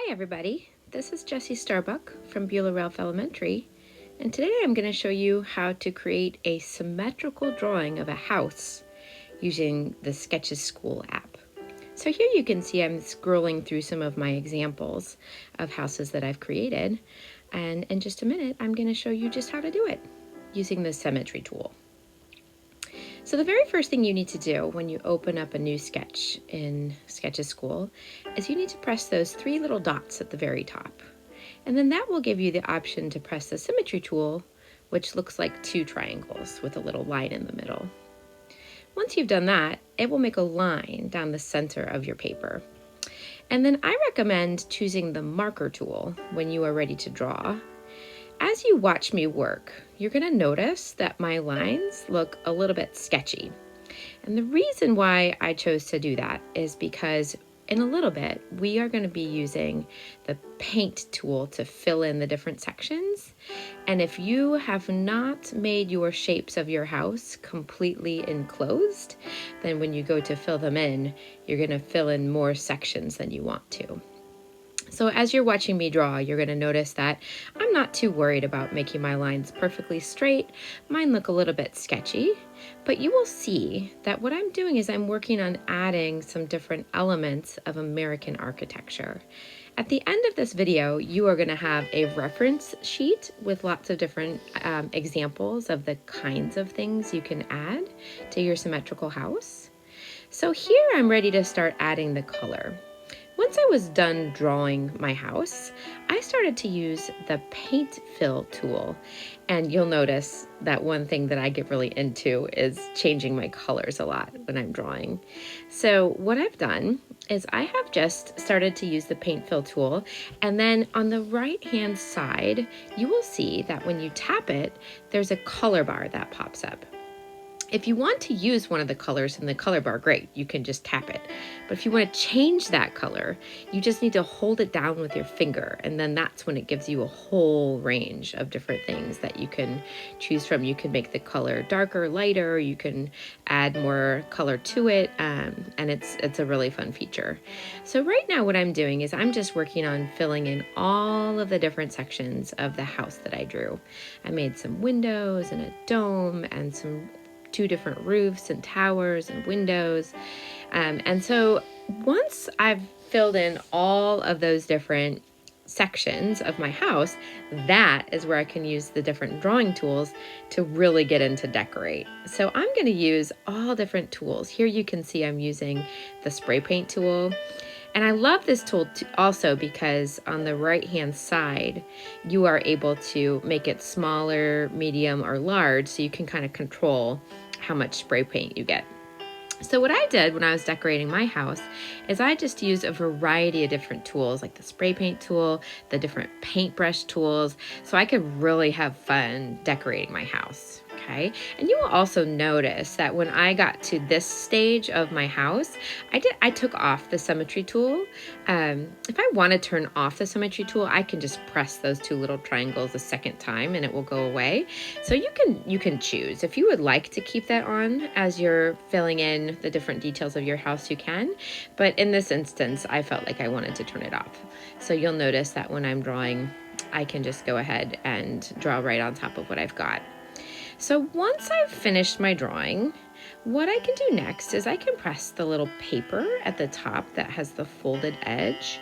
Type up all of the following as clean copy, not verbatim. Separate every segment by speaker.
Speaker 1: Hi everybody, this is Jessie Starbuck from Beulah Ralph Elementary, and today I'm going to show you how to create a symmetrical drawing of a house using the Sketches School app. So here you can see I'm scrolling through some of my examples of houses that I've created, and in just a minute I'm going to show you just how to do it using the Symmetry tool. So the very first thing you need to do when you open up a new sketch in Sketches School is you need to press those three little dots at the very top. And then that will give you the option to press the Symmetry tool, which looks like two triangles with a little line in the middle. Once you've done that, it will make a line down the center of your paper. And then I recommend choosing the marker tool when you are ready to draw. As you watch me work, you're going to notice that my lines look a little bit sketchy. And the reason why I chose to do that is because in a little bit, we are going to be using the paint tool to fill in the different sections. And if you have not made your shapes of your house completely enclosed, then when you go to fill them in, you're going to fill in more sections than you want to. So as you're watching me draw, you're going to notice that I'm not too worried about making my lines perfectly straight. Mine look a little bit sketchy, but you will see that what I'm doing is I'm working on adding some different elements of American architecture. At the end of this video, you are going to have a reference sheet with lots of different examples of the kinds of things you can add to your symmetrical house. So here I'm ready to start adding the color. Once I was done drawing my house, I started to use the paint fill tool. And you'll notice that one thing that I get really into is changing my colors a lot when I'm drawing. So what I've done is I have just started to use the paint fill tool. And then on the right-hand side, you will see that when you tap it, there's a color bar that pops up. If you want to use one of the colors in the color bar, great, you can just tap it. But if you want to change that color, you just need to hold it down with your finger, and then that's when it gives you a whole range of different things that you can choose from. You can make the color darker, lighter, you can add more color to it, and it's a really fun feature. So right now what I'm doing is I'm just working on filling in all of the different sections of the house that I drew. I made some windows and a dome and two different roofs and towers and windows. And so once I've filled in all of those different sections of my house, that is where I can use the different drawing tools to really get into decorate. So I'm going to use all different tools. Here you can see I'm using the spray paint tool. And I love this tool also because on the right-hand side, you are able to make it smaller, medium, or large, so you can kind of control how much spray paint you get. So what I did when I was decorating my house is I just used a variety of different tools, like the spray paint tool, the different paintbrush tools, so I could really have fun decorating my house. Okay. And you will also notice that when I got to this stage of my house, I took off the symmetry tool. If I want to turn off the symmetry tool, I can just press those two little triangles a second time and it will go away. So you can choose. If you would like to keep that on as you're filling in the different details of your house, you can. But in this instance, I felt like I wanted to turn it off. So you'll notice that when I'm drawing, I can just go ahead and draw right on top of what I've got. So once I've finished my drawing, what I can do next is I can press the little paper at the top that has the folded edge.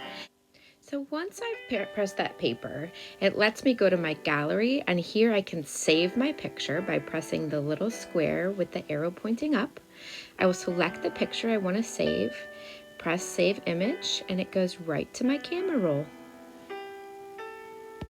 Speaker 1: So once I've pressed that paper, it lets me go to my gallery, and here I can save my picture by pressing the little square with the arrow pointing up. I will select the picture I want to save, press Save Image, and it goes right to my camera roll.